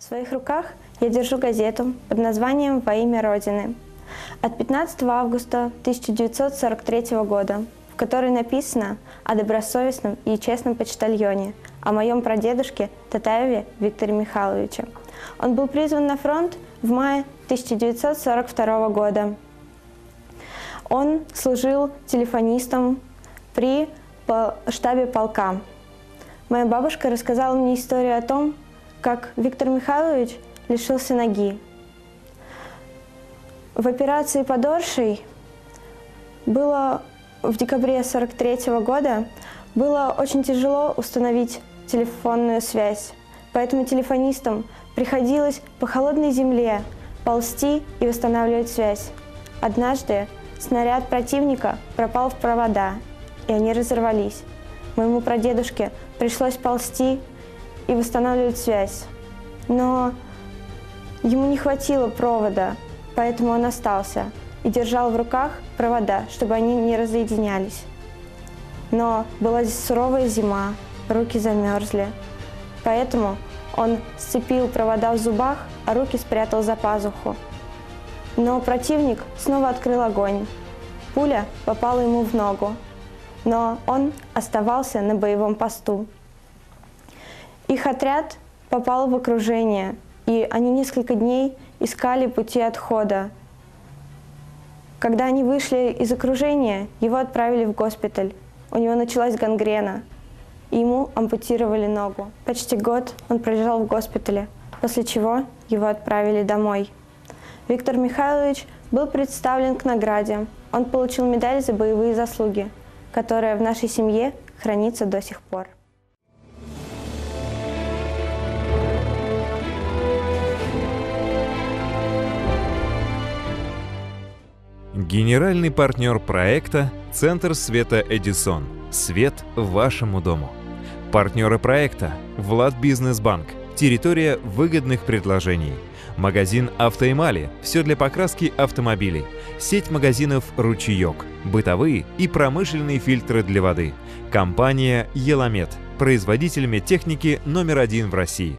своих руках я держу газету под названием «Во имя Родины» от 15 августа 1943 года, в которой написано о добросовестном и честном почтальоне, о моем прадедушке Татаеве Викторе Михайловиче. Он был призван на фронт в мае 1942 года. Он служил телефонистом при штабе полка. Моя бабушка рассказала мне историю о том, как Виктор Михайлович лишился ноги. В операции под Оршей было в декабре 1943 года было очень тяжело установить телефонную связь, поэтому телефонистам приходилось по холодной земле ползти и восстанавливать связь. Однажды снаряд противника пропал в провода, и они разорвались. Моему прадедушке пришлось ползти и восстанавливать связь, но ему не хватило провода, поэтому он остался и держал в руках провода, чтобы они не разъединялись. Но была здесь суровая зима, руки замерзли, поэтому он сцепил провода в зубах, а руки спрятал за пазуху. Но противник снова открыл огонь. Пуля попала ему в ногу, но он оставался на боевом посту. Их отряд попал в окружение, и они несколько дней искали пути отхода. Когда они вышли из окружения, его отправили в госпиталь. У него началась гангрена, и ему ампутировали ногу. Почти год он пролежал в госпитале, после чего его отправили домой. Виктор Михайлович был представлен к награде. Он получил медаль за боевые заслуги, которая в нашей семье хранится до сих пор. Генеральный партнер проекта – Центр света «Эдисон». Свет вашему дому. Партнеры проекта – Владбизнесбанк. Территория выгодных предложений. Магазин «Автоэмали» – все для покраски автомобилей. Сеть магазинов «Ручеек». Бытовые и промышленные фильтры для воды. Компания «Еламед». Производитель медтехники номер 1 в России.